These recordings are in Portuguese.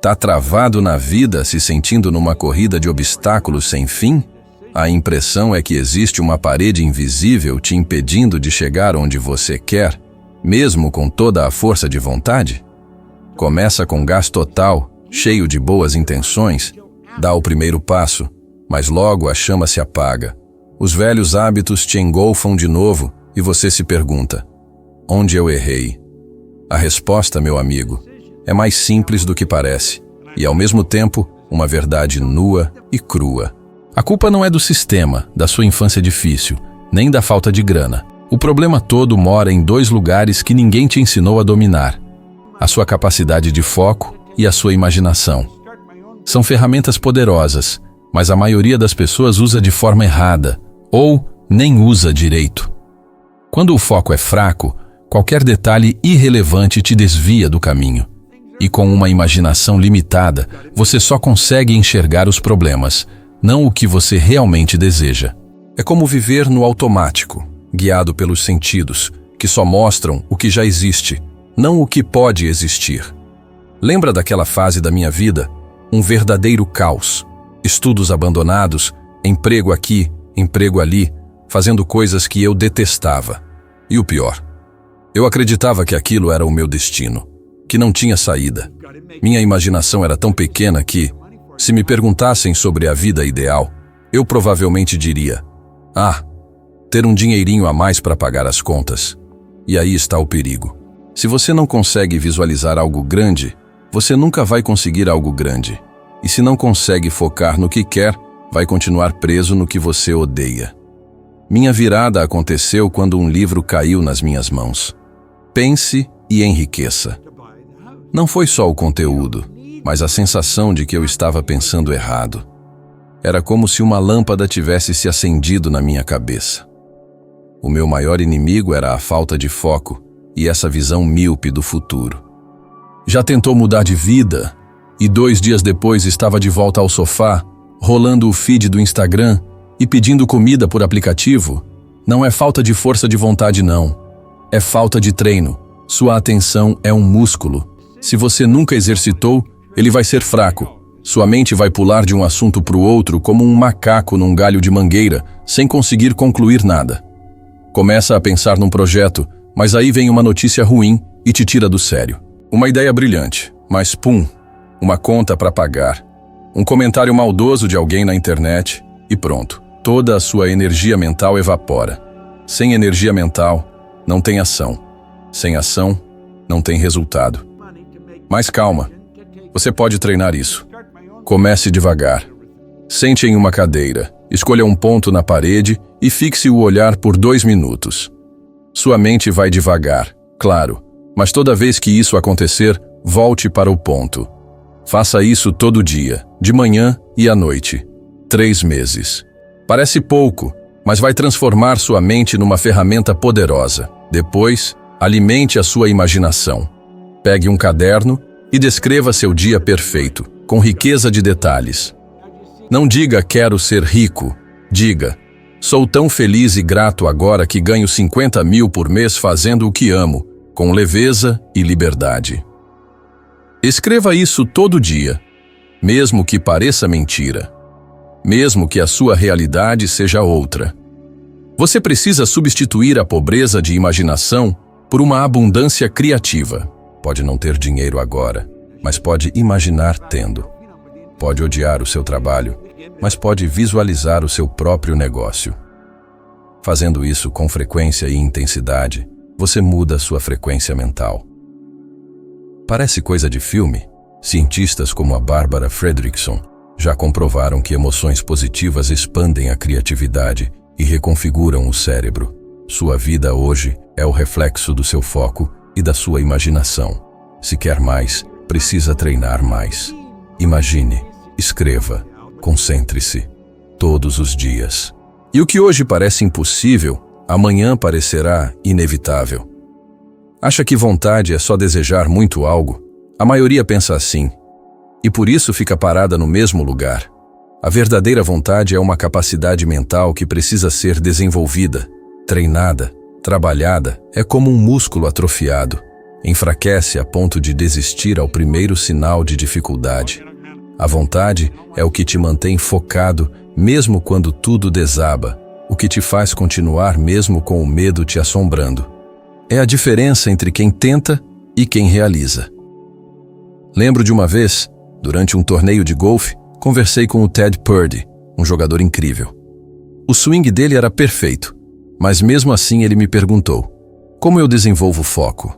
Tá travado na vida, se sentindo numa corrida de obstáculos sem fim? A impressão é que existe uma parede invisível te impedindo de chegar onde você quer, mesmo com toda a força de vontade? Começa com gás total, cheio de boas intenções, dá o primeiro passo, mas logo a chama se apaga. Os velhos hábitos te engolfam de novo e você se pergunta: onde eu errei? A resposta, meu amigo, é mais simples do que parece e, ao mesmo tempo, uma verdade nua e crua. A culpa não é do sistema, da sua infância difícil, nem da falta de grana. O problema todo mora em dois lugares que ninguém te ensinou a dominar: a sua capacidade de foco e a sua imaginação. São ferramentas poderosas, mas a maioria das pessoas usa de forma errada, ou nem usa direito. Quando o foco é fraco, qualquer detalhe irrelevante te desvia do caminho. E com uma imaginação limitada, você só consegue enxergar os problemas, não o que você realmente deseja. É como viver no automático, guiado pelos sentidos, que só mostram o que já existe, não o que pode existir. Lembra daquela fase da minha vida? Um verdadeiro caos. Estudos abandonados, emprego aqui, emprego ali, fazendo coisas que eu detestava. E o pior, eu acreditava que aquilo era o meu destino, que não tinha saída. Minha imaginação era tão pequena que, se me perguntassem sobre a vida ideal, eu provavelmente diria: ter um dinheirinho a mais para pagar as contas. E aí está o perigo. Se você não consegue visualizar algo grande, você nunca vai conseguir algo grande. E se não consegue focar no que quer, vai continuar preso no que você odeia. Minha virada aconteceu quando um livro caiu nas minhas mãos. Pense e enriqueça. Não foi só o conteúdo, mas a sensação de que eu estava pensando errado. Era como se uma lâmpada tivesse se acendido na minha cabeça. O meu maior inimigo era a falta de foco e essa visão míope do futuro. Já tentou mudar de vida e 2 dias depois estava de volta ao sofá, rolando o feed do Instagram e pedindo comida por aplicativo? Não é falta de força de vontade, não. É falta de treino. Sua atenção é um músculo. Se você nunca exercitou, ele vai ser fraco. Sua mente vai pular de um assunto para o outro como um macaco num galho de mangueira, sem conseguir concluir nada. Começa a pensar num projeto, mas aí vem uma notícia ruim e te tira do sério. Uma ideia brilhante, mas pum, uma conta para pagar. Um comentário maldoso de alguém na internet e pronto. Toda a sua energia mental evapora. Sem energia mental, não tem ação. Sem ação, não tem resultado. Mas calma, você pode treinar isso. Comece devagar. Sente em uma cadeira, escolha um ponto na parede e fixe o olhar por 2 minutos. Sua mente vai devagar, claro, mas toda vez que isso acontecer, volte para o ponto. Faça isso todo dia, de manhã e à noite. 3 meses. Parece pouco, mas vai transformar sua mente numa ferramenta poderosa. Depois, alimente a sua imaginação. Pegue um caderno e descreva seu dia perfeito, com riqueza de detalhes. Não diga quero ser rico, diga sou tão feliz e grato agora que ganho 50 mil por mês fazendo o que amo, com leveza e liberdade. Escreva isso todo dia, mesmo que pareça mentira, mesmo que a sua realidade seja outra. Você precisa substituir a pobreza de imaginação por uma abundância criativa. Pode não ter dinheiro agora, mas pode imaginar tendo. Pode odiar o seu trabalho, mas pode visualizar o seu próprio negócio. Fazendo isso com frequência e intensidade, você muda sua frequência mental. Parece coisa de filme? Cientistas como a Barbara Fredrickson já comprovaram que emoções positivas expandem a criatividade e reconfiguram o cérebro. Sua vida hoje é o reflexo do seu foco e da sua imaginação. Se quer mais, precisa treinar mais. Imagine, escreva, concentre-se, todos os dias. E o que hoje parece impossível, amanhã parecerá inevitável. Acha que vontade é só desejar muito algo? A maioria pensa assim, e por isso fica parada no mesmo lugar. A verdadeira vontade é uma capacidade mental que precisa ser desenvolvida, treinada, trabalhada, é como um músculo atrofiado. enfraquece a ponto de desistir ao primeiro sinal de dificuldade. A vontade é o que te mantém focado mesmo quando tudo desaba, o que te faz continuar mesmo com o medo te assombrando. É a diferença entre quem tenta e quem realiza. Lembro de uma vez, durante um torneio de golfe, conversei com o Ted Purdy, um jogador incrível. O swing dele era perfeito, mas mesmo assim ele me perguntou: como eu desenvolvo foco?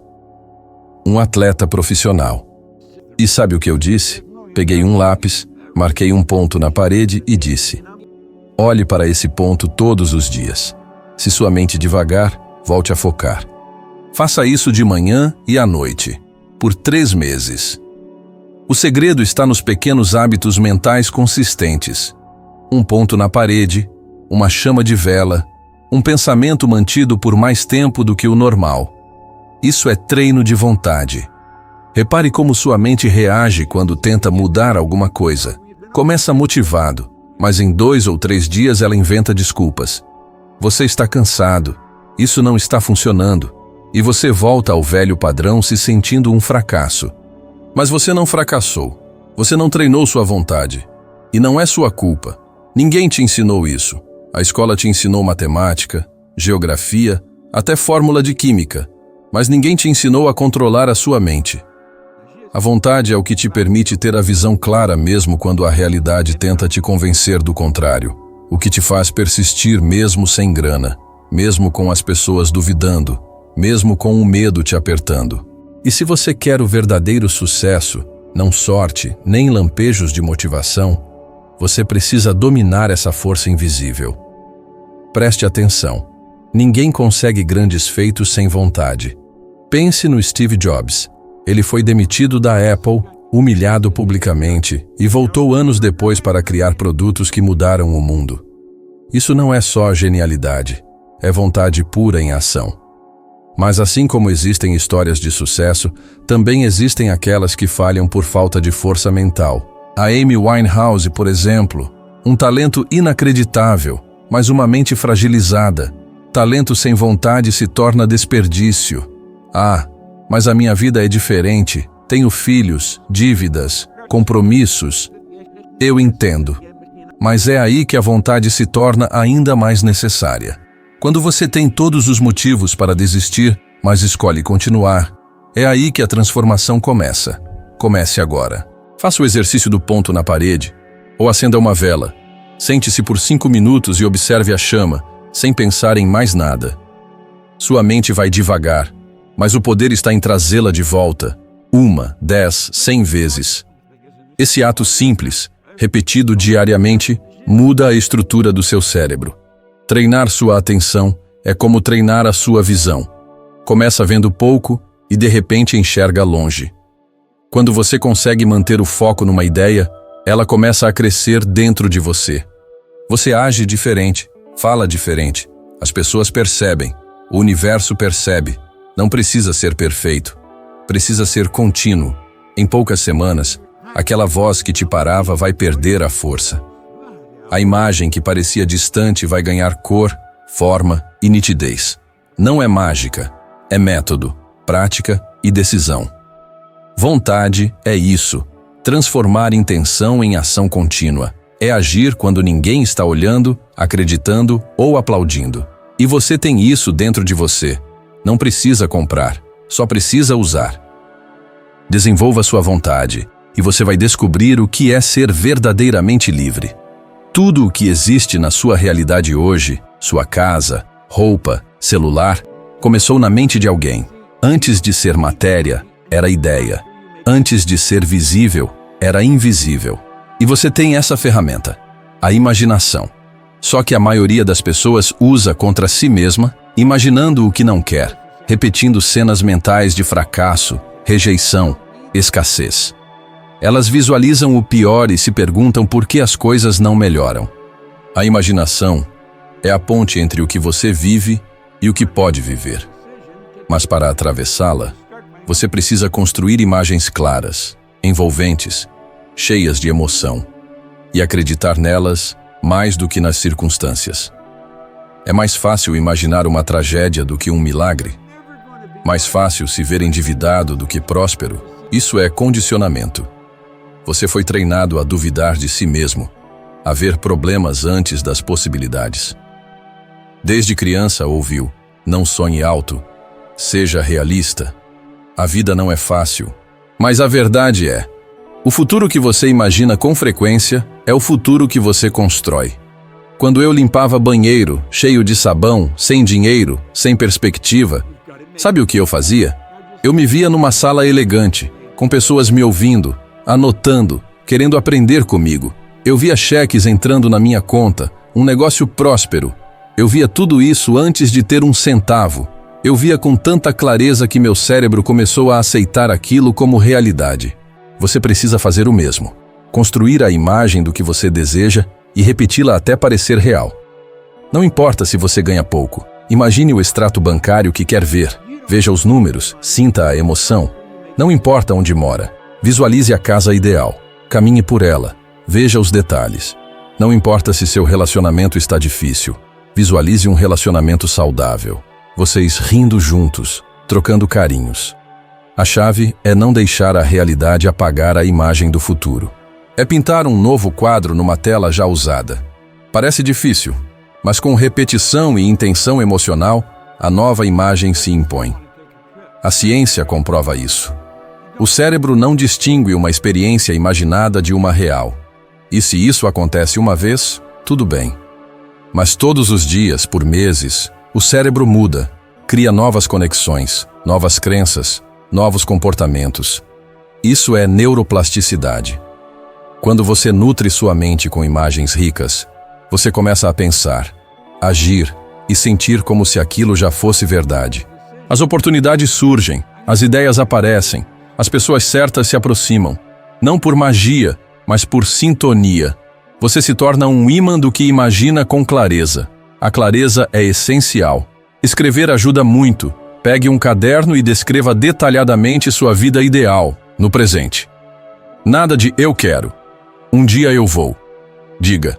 Um atleta profissional. E sabe o que eu disse? Peguei um lápis, marquei um ponto na parede e disse: olhe para esse ponto todos os dias. Se sua mente devagar, volte a focar. Faça isso de manhã e à noite, por 3 meses. O segredo está nos pequenos hábitos mentais consistentes. Um ponto na parede, uma chama de vela, um pensamento mantido por mais tempo do que o normal. Isso é treino de vontade. Repare como sua mente reage quando tenta mudar alguma coisa. Começa motivado, mas em 2 ou 3 dias ela inventa desculpas. Você está cansado, isso não está funcionando, e você volta ao velho padrão se sentindo um fracasso. Mas você não fracassou, você não treinou sua vontade. E não é sua culpa. Ninguém te ensinou isso. A escola te ensinou matemática, geografia, até fórmula de química, mas ninguém te ensinou a controlar a sua mente. A vontade é o que te permite ter a visão clara mesmo quando a realidade tenta te convencer do contrário, o que te faz persistir mesmo sem grana, mesmo com as pessoas duvidando, mesmo com o medo te apertando. E se você quer o verdadeiro sucesso, não sorte, nem lampejos de motivação, você precisa dominar essa força invisível. Preste atenção. Ninguém consegue grandes feitos sem vontade. Pense no Steve Jobs. Ele foi demitido da Apple, humilhado publicamente, e voltou anos depois para criar produtos que mudaram o mundo. Isso não é só genialidade, é vontade pura em ação. Mas assim como existem histórias de sucesso, também existem aquelas que falham por falta de força mental. A Amy Winehouse, por exemplo, um talento inacreditável, mas uma mente fragilizada. Talento sem vontade se torna desperdício. Ah, mas a minha vida é diferente. Tenho filhos, dívidas, compromissos. Eu entendo. Mas é aí que a vontade se torna ainda mais necessária. Quando você tem todos os motivos para desistir, mas escolhe continuar, é aí que a transformação começa. Comece agora. Faça o exercício do ponto na parede, ou acenda uma vela. Sente-se por 5 minutos e observe a chama, sem pensar em mais nada. Sua mente vai devagar, mas o poder está em trazê-la de volta, 1, 10, 100 vezes. Esse ato simples, repetido diariamente, muda a estrutura do seu cérebro. Treinar sua atenção é como treinar a sua visão. Começa vendo pouco e de repente enxerga longe. Quando você consegue manter o foco numa ideia, ela começa a crescer dentro de você. Você age diferente, fala diferente. As pessoas percebem, o universo percebe. Não precisa ser perfeito, precisa ser contínuo. Em poucas semanas, aquela voz que te parava vai perder a força. A imagem que parecia distante vai ganhar cor, forma e nitidez. Não é mágica, é método, prática e decisão. Vontade é isso, transformar intenção em ação contínua. É agir quando ninguém está olhando, acreditando ou aplaudindo. E você tem isso dentro de você. Não precisa comprar, só precisa usar. Desenvolva sua vontade e você vai descobrir o que é ser verdadeiramente livre. Tudo o que existe na sua realidade hoje, sua casa, roupa, celular, começou na mente de alguém. Antes de ser matéria, era ideia. Antes de ser visível, era invisível. E você tem essa ferramenta, a imaginação. Só que a maioria das pessoas usa contra si mesma, imaginando o que não quer, repetindo cenas mentais de fracasso, rejeição, escassez. Elas visualizam o pior e se perguntam por que as coisas não melhoram. A imaginação é a ponte entre o que você vive e o que pode viver. Mas para atravessá-la, você precisa construir imagens claras, envolventes, cheias de emoção, e acreditar nelas mais do que nas circunstâncias. É mais fácil imaginar uma tragédia do que um milagre. Mais fácil se ver endividado do que próspero. Isso é condicionamento. Você foi treinado a duvidar de si mesmo, a ver problemas antes das possibilidades. Desde criança ouviu: não sonhe alto, seja realista. A vida não é fácil, mas a verdade é: o futuro que você imagina com frequência é o futuro que você constrói. Quando eu limpava banheiro, cheio de sabão, sem dinheiro, sem perspectiva, sabe o que eu fazia? Eu me via numa sala elegante, com pessoas me ouvindo, anotando, querendo aprender comigo. Eu via cheques entrando na minha conta, um negócio próspero. Eu via tudo isso antes de ter um centavo. Eu via com tanta clareza que meu cérebro começou a aceitar aquilo como realidade. Você precisa fazer o mesmo. Construir a imagem do que você deseja e repeti-la até parecer real. Não importa se você ganha pouco. Imagine o extrato bancário que quer ver. Veja os números, sinta a emoção. Não importa onde mora. Visualize a casa ideal. Caminhe por ela. Veja os detalhes. Não importa se seu relacionamento está difícil. Visualize um relacionamento saudável. Vocês rindo juntos, trocando carinhos. A chave é não deixar a realidade apagar a imagem do futuro. É pintar um novo quadro numa tela já usada. Parece difícil, mas com repetição e intenção emocional, a nova imagem se impõe. A ciência comprova isso. O cérebro não distingue uma experiência imaginada de uma real. E se isso acontece uma vez, tudo bem. Mas todos os dias, por meses, o cérebro muda, cria novas conexões, novas crenças, novos comportamentos. Isso é neuroplasticidade. Quando você nutre sua mente com imagens ricas, você começa a pensar, agir e sentir como se aquilo já fosse verdade. As oportunidades surgem, as ideias aparecem, as pessoas certas se aproximam, não por magia, mas por sintonia. Você se torna um ímã do que imagina com clareza. A clareza é essencial. Escrever ajuda muito. Pegue um caderno e descreva detalhadamente sua vida ideal, no presente. Nada de eu quero. Um dia eu vou. Diga: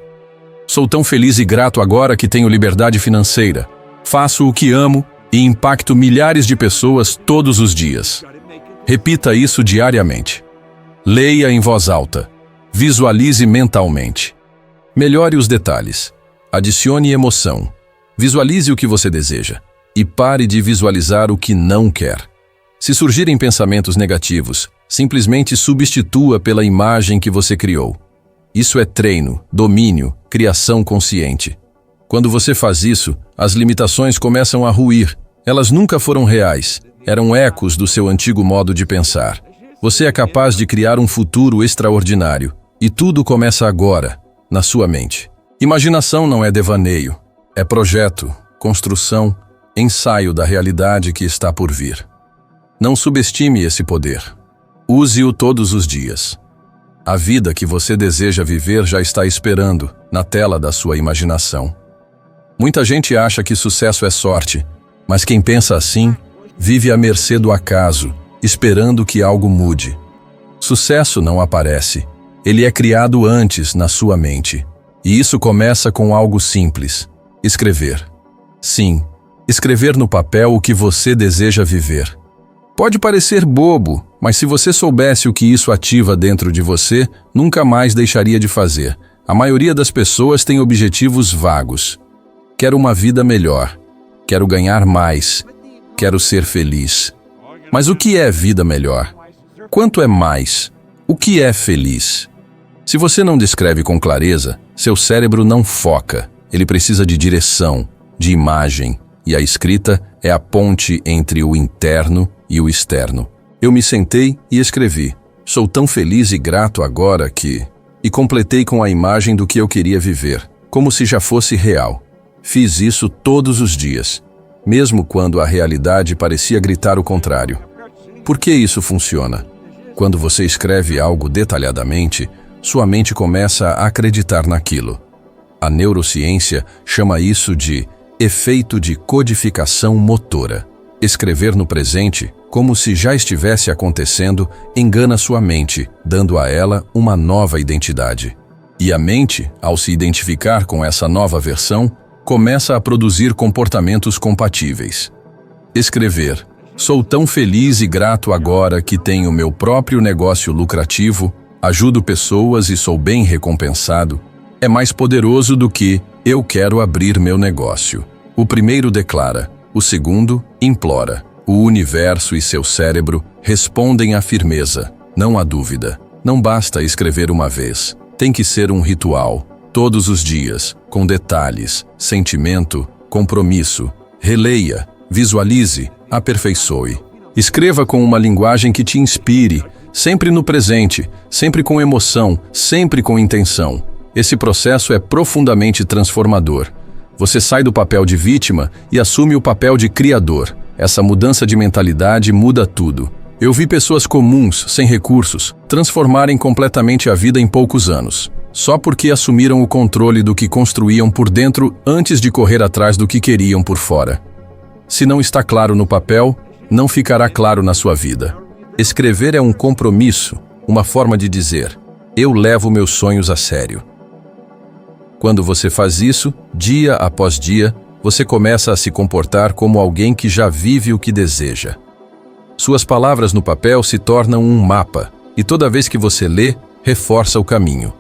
sou tão feliz e grato agora que tenho liberdade financeira. Faço o que amo e impacto milhares de pessoas todos os dias. Repita isso diariamente. Leia em voz alta. Visualize mentalmente. Melhore os detalhes. Adicione emoção. Visualize o que você deseja. E pare de visualizar o que não quer. Se surgirem pensamentos negativos, simplesmente substitua pela imagem que você criou. Isso é treino, domínio, criação consciente. Quando você faz isso, as limitações começam a ruir. Elas nunca foram reais, eram ecos do seu antigo modo de pensar. Você é capaz de criar um futuro extraordinário. E tudo começa agora, na sua mente. Imaginação não é devaneio, é projeto, construção, ensaio da realidade que está por vir. Não subestime esse poder. Use-o todos os dias. A vida que você deseja viver já está esperando, na tela da sua imaginação. Muita gente acha que sucesso é sorte, mas quem pensa assim, vive à mercê do acaso, esperando que algo mude. Sucesso não aparece. Ele é criado antes na sua mente. E isso começa com algo simples: escrever. Sim, escrever no papel o que você deseja viver. Pode parecer bobo, mas se você soubesse o que isso ativa dentro de você, nunca mais deixaria de fazer. A maioria das pessoas tem objetivos vagos. Quero uma vida melhor. Quero ganhar mais. Quero ser feliz. Mas o que é vida melhor? Quanto é mais? O que é feliz? Se você não descreve com clareza, seu cérebro não foca. Ele precisa de direção, de imagem, e a escrita é a ponte entre o interno e o externo. Eu me sentei e escrevi: sou tão feliz e grato agora que... E completei com a imagem do que eu queria viver, como se já fosse real. Fiz isso todos os dias, mesmo quando a realidade parecia gritar o contrário. Por que isso funciona? Quando você escreve algo detalhadamente, sua mente começa a acreditar naquilo. A neurociência chama isso de efeito de codificação motora. Escrever no presente, como se já estivesse acontecendo, engana sua mente, dando a ela uma nova identidade. E a mente, ao se identificar com essa nova versão, começa a produzir comportamentos compatíveis. Escrever Sou tão feliz e grato agora que tenho meu próprio negócio lucrativo, ajudo pessoas e sou bem recompensado. É mais poderoso do que eu quero abrir meu negócio. O primeiro declara, o segundo implora. O universo e seu cérebro respondem à firmeza, não há dúvida. Não basta escrever uma vez, tem que ser um ritual, todos os dias, com detalhes, sentimento, compromisso. Releia, visualize, aperfeiçoe. Escreva com uma linguagem que te inspire, sempre no presente, sempre com emoção, sempre com intenção. Esse processo é profundamente transformador. Você sai do papel de vítima e assume o papel de criador. Essa mudança de mentalidade muda tudo. Eu vi pessoas comuns, sem recursos, transformarem completamente a vida em poucos anos, só porque assumiram o controle do que construíam por dentro antes de correr atrás do que queriam por fora. Se não está claro no papel, não ficará claro na sua vida. Escrever é um compromisso, uma forma de dizer, eu levo meus sonhos a sério. Quando você faz isso, dia após dia, você começa a se comportar como alguém que já vive o que deseja. Suas palavras no papel se tornam um mapa, e toda vez que você lê, reforça o caminho.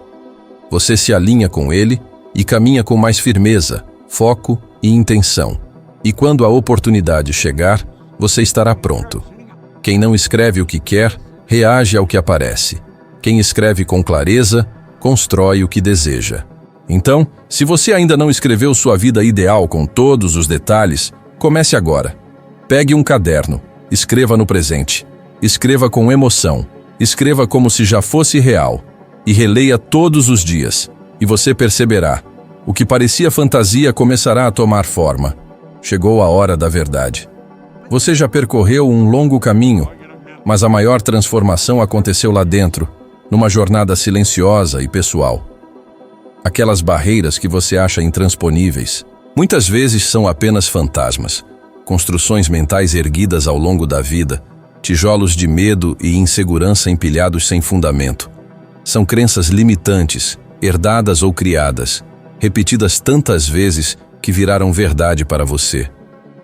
Você se alinha com ele e caminha com mais firmeza, foco e intenção. E quando a oportunidade chegar, você estará pronto. Quem não escreve o que quer, reage ao que aparece. Quem escreve com clareza, constrói o que deseja. Então, se você ainda não escreveu sua vida ideal com todos os detalhes, comece agora. Pegue um caderno, escreva no presente, escreva com emoção, escreva como se já fosse real e releia todos os dias, e você perceberá, o que parecia fantasia começará a tomar forma. Chegou a hora da verdade. Você já percorreu um longo caminho, mas a maior transformação aconteceu lá dentro, numa jornada silenciosa e pessoal. Aquelas barreiras que você acha intransponíveis, muitas vezes são apenas fantasmas, construções mentais erguidas ao longo da vida, tijolos de medo e insegurança empilhados sem fundamento. São crenças limitantes, herdadas ou criadas, repetidas tantas vezes que viraram verdade para você.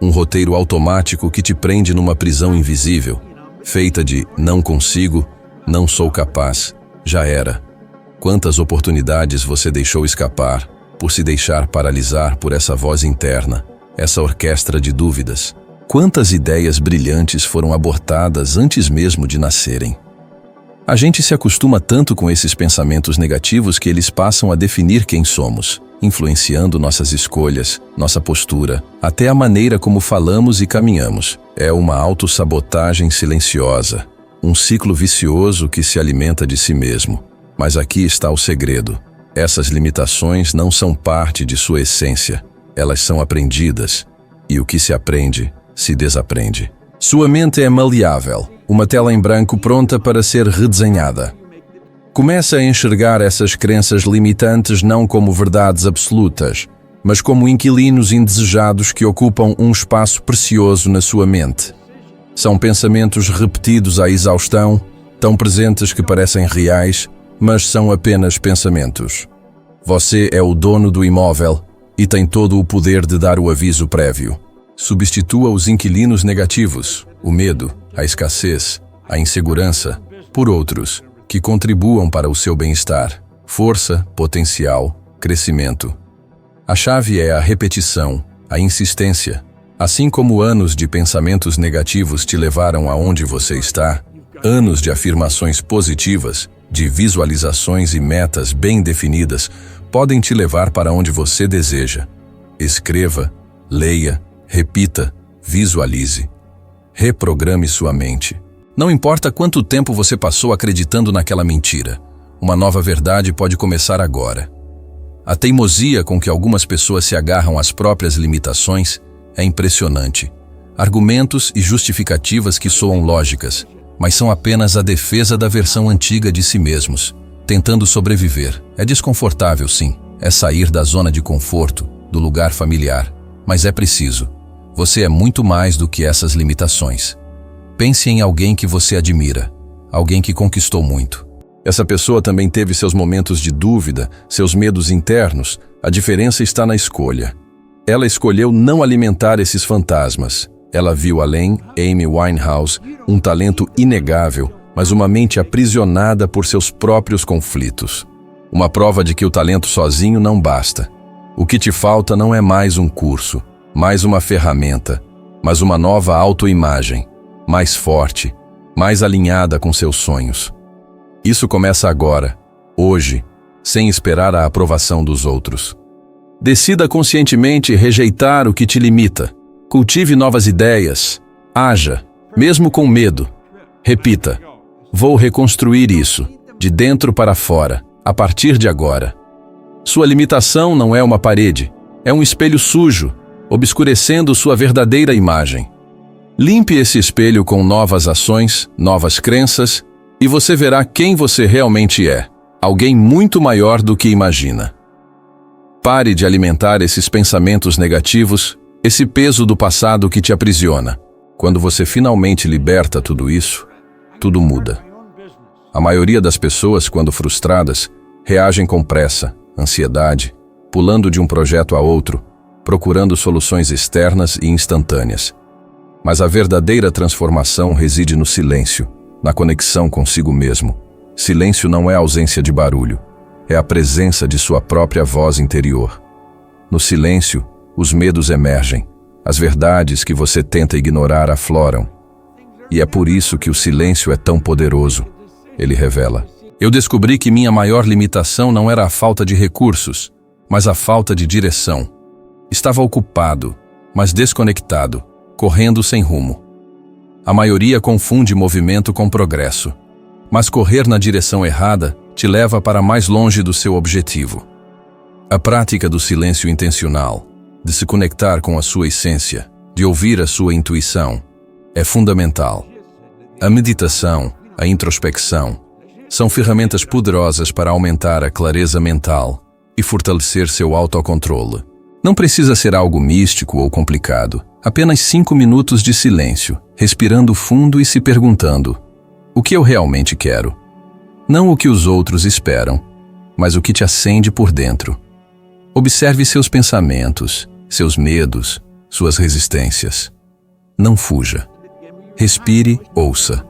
Um roteiro automático que te prende numa prisão invisível, feita de não consigo, não sou capaz, já era. Quantas oportunidades você deixou escapar por se deixar paralisar por essa voz interna, essa orquestra de dúvidas? Quantas ideias brilhantes foram abortadas antes mesmo de nascerem? A gente se acostuma tanto com esses pensamentos negativos que eles passam a definir quem somos, influenciando nossas escolhas, nossa postura, até a maneira como falamos e caminhamos. É uma autossabotagem silenciosa, um ciclo vicioso que se alimenta de si mesmo. Mas aqui está o segredo. Essas limitações não são parte de sua essência. Elas são aprendidas. E o que se aprende, se desaprende. Sua mente é maleável, uma tela em branco pronta para ser redesenhada. Comece a enxergar essas crenças limitantes não como verdades absolutas, mas como inquilinos indesejados que ocupam um espaço precioso na sua mente. São pensamentos repetidos à exaustão, tão presentes que parecem reais, mas são apenas pensamentos. Você é o dono do imóvel e tem todo o poder de dar o aviso prévio. Substitua os inquilinos negativos, o medo, a escassez, a insegurança, por outros, que contribuam para o seu bem-estar, força, potencial, crescimento. A chave é a repetição, a insistência. Assim como anos de pensamentos negativos te levaram aonde você está, anos de afirmações positivas, de visualizações e metas bem definidas, podem te levar para onde você deseja. Escreva, leia, repita, visualize. Reprograme sua mente. Não importa quanto tempo você passou acreditando naquela mentira, uma nova verdade pode começar agora. A teimosia com que algumas pessoas se agarram às próprias limitações é impressionante. Argumentos e justificativas que soam lógicas, mas são apenas a defesa da versão antiga de si mesmos, tentando sobreviver. É desconfortável, sim. É sair da zona de conforto, do lugar familiar. Mas é preciso. Você é muito mais do que essas limitações. Pense em alguém que você admira, alguém que conquistou muito. Essa pessoa também teve seus momentos de dúvida, seus medos internos. A diferença está na escolha. Ela escolheu não alimentar esses fantasmas. Ela viu além, Amy Winehouse, um talento inegável, mas uma mente aprisionada por seus próprios conflitos. Uma prova de que o talento sozinho não basta. O que te falta não é mais um curso, mais uma ferramenta, mas uma nova autoimagem, mais forte, mais alinhada com seus sonhos. Isso começa agora, hoje, sem esperar a aprovação dos outros. Decida conscientemente rejeitar o que te limita. Cultive novas ideias. Haja, mesmo com medo. Repita: vou reconstruir isso, de dentro para fora, a partir de agora. Sua limitação não é uma parede, é um espelho sujo, obscurecendo sua verdadeira imagem. Limpe esse espelho com novas ações, novas crenças, e você verá quem você realmente é, alguém muito maior do que imagina. Pare de alimentar esses pensamentos negativos, esse peso do passado que te aprisiona. Quando você finalmente liberta tudo isso, tudo muda. A maioria das pessoas, quando frustradas, reagem com pressa, ansiedade, pulando de um projeto a outro, procurando soluções externas e instantâneas. Mas a verdadeira transformação reside no silêncio, na conexão consigo mesmo. Silêncio não é ausência de barulho, é a presença de sua própria voz interior. No silêncio, os medos emergem, as verdades que você tenta ignorar afloram. E é por isso que o silêncio é tão poderoso. Ele revela: eu descobri que minha maior limitação não era a falta de recursos, mas a falta de direção. Estava ocupado, mas desconectado, correndo sem rumo. A maioria confunde movimento com progresso, mas correr na direção errada te leva para mais longe do seu objetivo. A prática do silêncio intencional, de se conectar com a sua essência, de ouvir a sua intuição, é fundamental. A meditação, a introspecção, são ferramentas poderosas para aumentar a clareza mental e fortalecer seu autocontrole. Não precisa ser algo místico ou complicado, apenas 5 minutos de silêncio, respirando fundo e se perguntando: o que eu realmente quero? Não o que os outros esperam, mas o que te acende por dentro. Observe seus pensamentos, seus medos, suas resistências. Não fuja. Respire, ouça.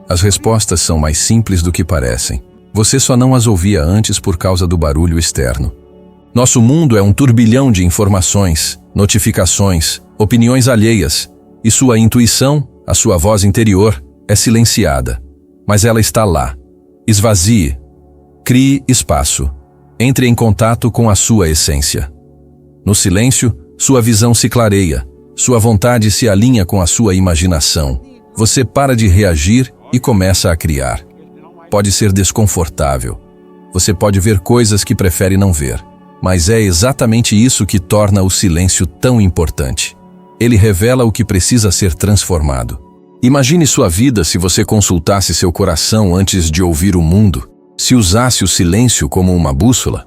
As respostas são mais simples do que parecem. Você só não as ouvia antes por causa do barulho externo. Nosso mundo é um turbilhão de informações, notificações, opiniões alheias, e sua intuição, a sua voz interior, é silenciada. Mas ela está lá. Esvazie. Crie espaço. Entre em contato com a sua essência. No silêncio, sua visão se clareia, sua vontade se alinha com a sua imaginação. Você para de reagir e começa a criar. Pode ser desconfortável. Você pode ver coisas que prefere não ver. Mas é exatamente isso que torna o silêncio tão importante. Ele revela o que precisa ser transformado. Imagine sua vida se você consultasse seu coração antes de ouvir o mundo, se usasse o silêncio como uma bússola.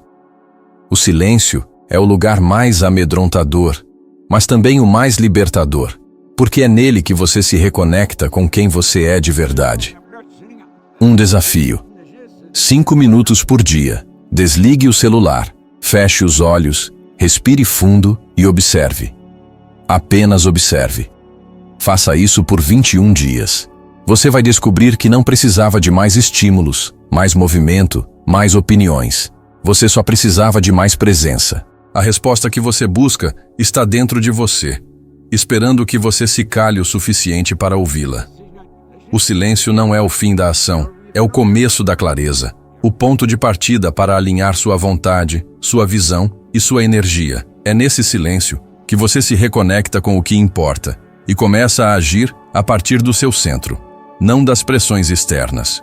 O silêncio é o lugar mais amedrontador, mas também o mais libertador, porque é nele que você se reconecta com quem você é de verdade. Um desafio. 5 minutos por dia. Desligue o celular, feche os olhos, respire fundo e observe. Apenas observe. Faça isso por 21 dias. Você vai descobrir que não precisava de mais estímulos, mais movimento, mais opiniões. Você só precisava de mais presença. A resposta que você busca está dentro de você, esperando que você se cale o suficiente para ouvi-la. O silêncio não é o fim da ação, é o começo da clareza, o ponto de partida para alinhar sua vontade, sua visão e sua energia. É nesse silêncio que você se reconecta com o que importa e começa a agir a partir do seu centro, não das pressões externas.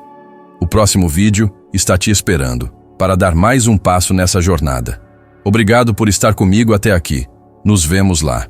O próximo vídeo está te esperando para dar mais um passo nessa jornada. Obrigado por estar comigo até aqui. Nos vemos lá.